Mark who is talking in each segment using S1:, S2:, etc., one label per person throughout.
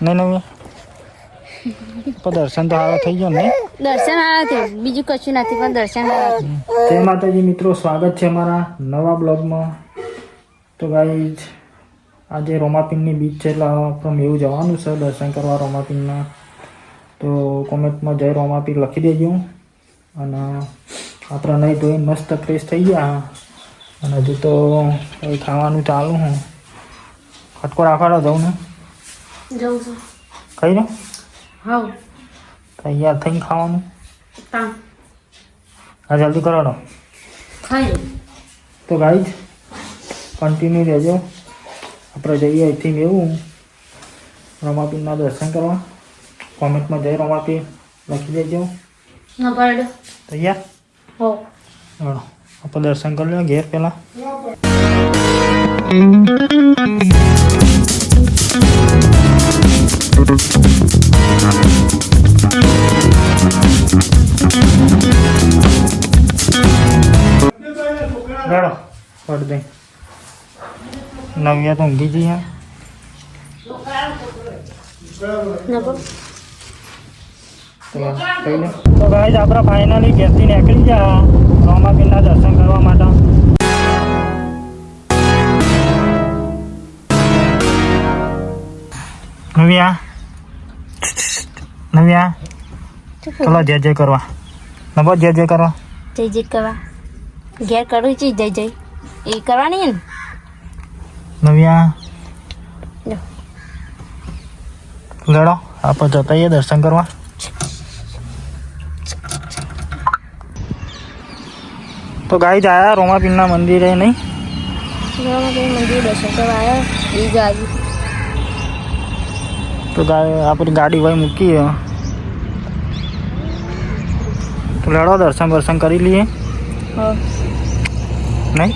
S1: નહીં નવી પણ દર્શન તો હારા થઈ ગયો ને?
S2: દર્શન આવ્યા છે, બીજું કશું નથી પણ દર્શન આવ્યા.
S1: જય માતાજી મિત્રો, સ્વાગત છે અમારા નવા બ્લોગમાં. તો ગાઈઝ આજે રોમાપીરની બીચ છે એટલે આપણે એવું જવાનું છે દર્શન કરવા રોમાપીરના. તો કોમેન્ટમાં જય રોમાપીર લખી દેજો. અને આપણે નહીં ધોઈને મસ્ત ફ્રેશ થઈ ગયા. અને હજુ તો કંઈ ખાવાનું ચાલુ હું ખટકો રાખવાનો જવું ને
S2: જવું છું.
S1: ખાઈ ને
S2: હા
S1: તૈયાર થઈને ખાવાનું.
S2: તા
S1: હા જલ્દી કરો.
S2: ખાઈ
S1: તો ગાઈઝ કન્ટિન્યુ રહેજો. આપણે જઈએ અહીંથી એવું રોમાપીરના દર્શન કરવા. કોમેન્ટમાં જય રોમાપીર લખી દેજો.
S2: ના પાડો
S1: તૈયાર?
S2: હો
S1: ચલો આપણે દર્શન કરી લો ઘેર પહેલાં. લડો પડ દે નવ્યા તો ઊંઘી જઈએ. તો ગાઈઝ આપણે ફાઇનલી ઘેરથી નીકળી ગયા રોમાપીરના દર્શન કરવા માટે. નવ્યા ચલો જય જય કરવા. નવો જય જય કરવા.
S2: જય જય કરવા ઘેર કરું છે. જય જય એ કરવાની ને
S1: નવ્યા
S2: લો.
S1: લડો આપણે જતા જઈએ દર્શન કરવા. તો ગાઈઝ આયા રોમાપીરના મંદિરે નહીં
S2: મંદિર દર્શન કરવા આવ્યા એ ગાડી.
S1: તો આપણી ગાડી ભાઈ મૂકીએ. તો લડો દર્શન દર્શન કરી લઈએ
S2: હા
S1: નહીં.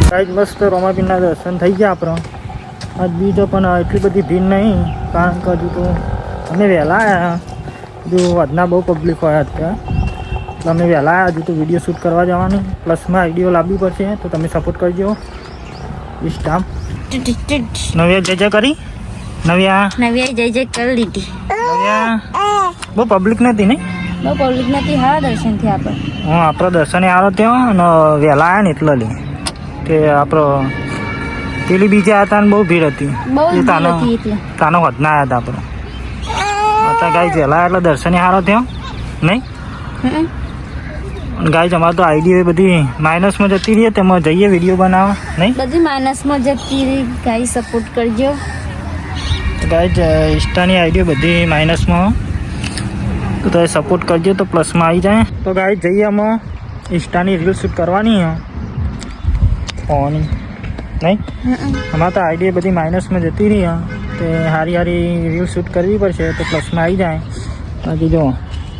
S1: ગાઈઝ મસ્ત રોમાપીરના દર્શન થઈ ગયા આપણે. આજ બીજો પણ એટલી બધી ભીડ નહીં કારણ કે હજુ તો અમે વહેલા આવ્યા. હજુ વધના બહુ પબ્લિક હોય અત્યારે એટલે અમે વહેલા આવ્યા. હજુ તો વિડીયો શૂટ કરવા જવાની પ્લસમાં આઈડીઓ લાવવી પડશે તો તમે સપોર્ટ કરજો. ઇન્સ્ટામ નવ્યા જય જય કરી. નવ્યા
S2: નવી જય જય કરી લીધી.
S1: નવ્યા બહુ પબ્લિક નથી નહીં.
S2: બહુ પબ્લિક નથી. હા દર્શન થી આપણે
S1: હા આપણે દર્શને આવ્યો ત્યાં અને વહેલા આવ્યા ને એટલે લે કે આપણો પેલી બીજા હતા ને બહુ ભીડ હતી.
S2: બહુ
S1: એ તાનો
S2: હતી એટલે
S1: તાનો વધના આવ્યા હતા આપણે. અત્યારે ગાય વહેલા એટલે દર્શને સારો થયો નહીં. ગાય અમારે તો આઈડી બધી માઇનસમાં જતી રહીએ તેમાં જઈએ વિડીયો બનાવવા નહીં.
S2: બધી માનસમાં જતી રહી. ગાઈ સપોર્ટ કરજો.
S1: ગાય ઇન્સ્ટાની આઈડીઓ બધી માઇનસમાં તો તમે સપોર્ટ કરજો તો પ્લસમાં આવી જાય. તો ગાય જઈએ અમે ઇન્સ્ટાની રીલ શૂટ કરવાની હોવાની નહીં. અમારે તો આઈડી બધી માઇનસમાં જતી રહી તો સારી સારી રીલ શૂટ કરવી પડશે તો પ્લસમાં આવી જાય. બાકી જો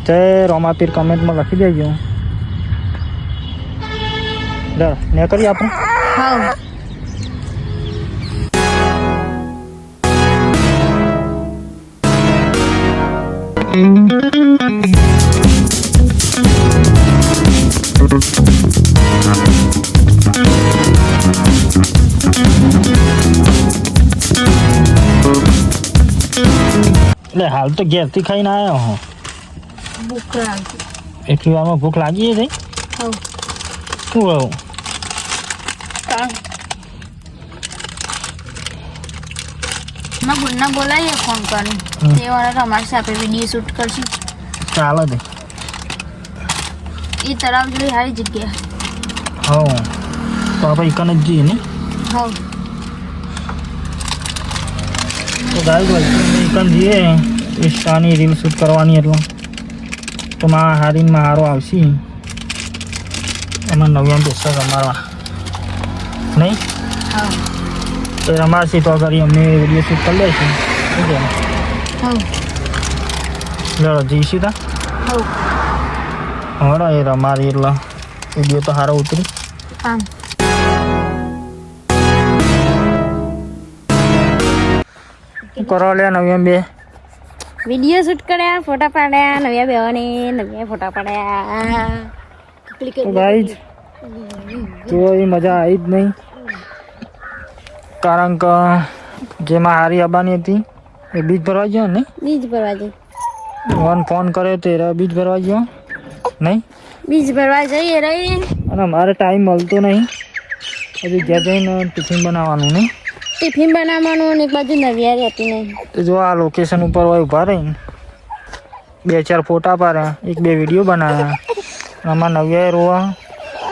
S1: જય રોમાપીર કમેન્ટમાં લખી દેજો. લે ને કરીએ આપણે.
S2: હા
S1: એટલે હાલ તો ઘેરથી ખાઈને આવ્યો હું.
S2: ભૂખ લાગી.
S1: એટલી વારમાં ભૂખ લાગી છે.
S2: હા
S1: શું કહું
S2: ના બોલના બોલાવીએ ફોન કરીને તે વાળા અમારી સાથે વિડીયો શૂટ કરશું.
S1: ચાલો દે.
S2: એ તળાવ જોઈ સારી જગ્યા.
S1: હા તો આપણે એકન જ જઈએ ને.
S2: હા
S1: તો ગાય એકન જઈએ ઇન્સ્ટાની રીલ શૂટ કરવાની એટલે તો માં હારીમાં હારો આવશે એમાં નવ્યા પૈસા રમાડવા નહીં.
S2: હા
S1: તો રમાડશે તો કરી અમે વિડીયો શૂટ કરી લઈશું. શું કે
S2: હા
S1: લડો જઈશું તા
S2: હા
S1: હડો એ રમાડી એટલે વિડીયો તો સારો ઉતરી.
S2: હા
S1: કરો લે નવ્યા બે
S2: વિડીયો શૂટ કર્યા, ફોટા પાડ્યા, નવ્યા બેવાને નવ્યા ફોટા પાડ્યા.
S1: તો ગાઈઝ જો એ મજા આવી જ નહીં, કારણ કે જેમાં હારી આવવાની હતી એ બીજ ભરવા ગયો ને,
S2: બીજ ભરવા જઈ
S1: ફોન કર્યો તો એ બીજ ભરવા ગયો નહીં,
S2: બીજ ભરવા જઈએ રહી.
S1: અને મારે ટાઈમ મળતો નહીં, હજી ઘેર જઈને ટિફિન બનાવવાનું નહીં,
S2: ટિફિન બનાવવાનું અને એક બાજુ નવિયા રહેતી નહીં.
S1: તો જો આ લોકેશન ઉપર હોય ઊભા રહીને 2-4 ફોટા પાડ્યા, 1-2 વિડીયો બનાવ્યા. આમાં નવ્યાએ રોવા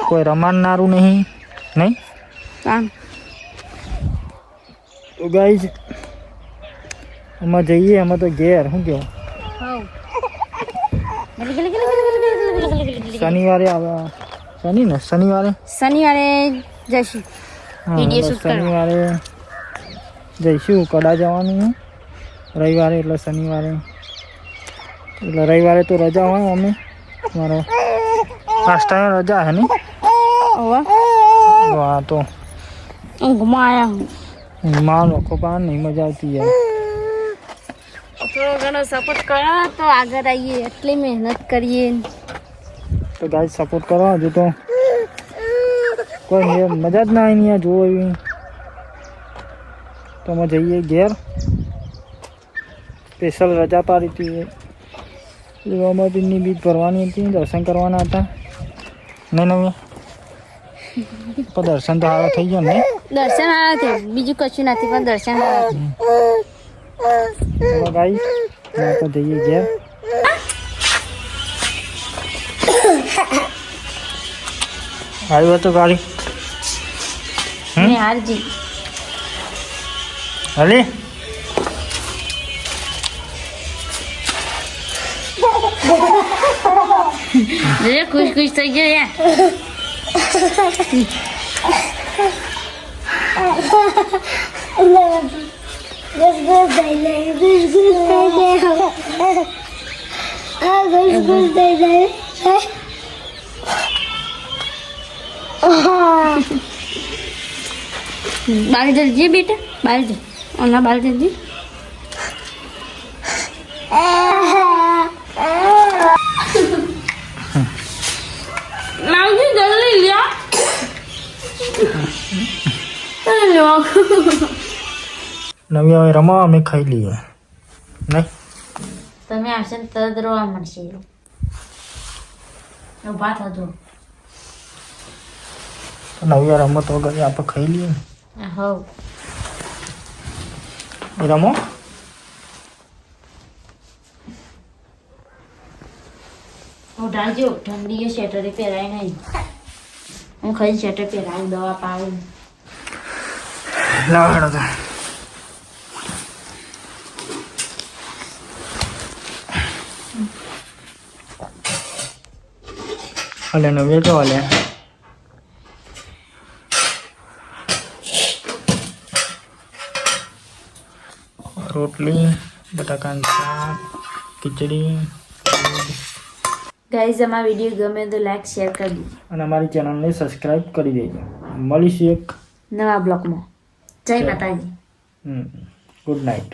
S1: કોઈ રમાડનારું નહીં.
S2: કામ
S1: તો ગાઈઝ આમાં જઈએ, આમાં તો ઘેર શું કહો શનિવારે આવે,
S2: શનિવારે જઈશું વિડીયો શૂટ કરવા.
S1: શનિવારે જઈશું, કડા જવાનું રવિવારે, એટલે શનિવારે, એટલે રવિવારે તો રજા હોય અમે, મારો ફાસ્ટ ટાઈમ રજા હે ને. હા તો
S2: ઊંઘમાં આવ્યા હું.
S1: ઊંઘમાં લોકો પાન નહીં મજા આવતી યાર.
S2: થોડો ઘણો સપોર્ટ કરો તો આગળ આવીએ, એટલી મહેનત કરીએ.
S1: તો ગાઈઝ સપોર્ટ કરો, હજુ તો કોઈ મજા જ ના આવી નહીં જોવો એવી. તો અમે જઈએ ઘેર, સ્પેશિયલ રજા પાડી હતી, અમારીની બીજ ભરવાની હતી, દર્શન કરવાના હતા નહીં નવી. પણ દર્શન તો સારા થઈ ગયા ને.
S2: દર્શન આવ્યા થયું, બીજું કશું નથી, પણ દર્શન આવ્યા.
S1: ગાઈઝ તો જઈએ ઘેર. આવ્યો તો ગાડી
S2: હારજી
S1: હાલી
S2: ખુશ ખુશ થઈ ગયો યાર. बाल जल्दी बेटा, बाल जल और बाल जल्दी. लाओ जल्दी लिया.
S1: નવી હવે રમવા અમે ખાઈ લઈએ નહીં.
S2: તમે આવશે ને તરત રોવા મળશે. ઉભા થજો.
S1: નવી રમત વગર આપણે ખાઈ લઈએ.
S2: હવ
S1: રમો.
S2: ઉઠાડજો, ઠંડી સ્વેટર પહેરાય નહીં. હું ખાઈ સ્વેટર પહેરાય, દવા પાડું.
S1: લાવ હેડો તો. અલે નવી તો અલે રોટલી, બટાકાનું શાક, ખીચડી.
S2: ગાઈઝ અમારા વિડીયો ગમે તો લાઈક શેર કરી દેજો
S1: અને અમારી ચેનલને સબસ્ક્રાઈબ કરી દેજો. મળીશું એક
S2: નવા બ્લોગમાં. જય માતાજી.
S1: Good night.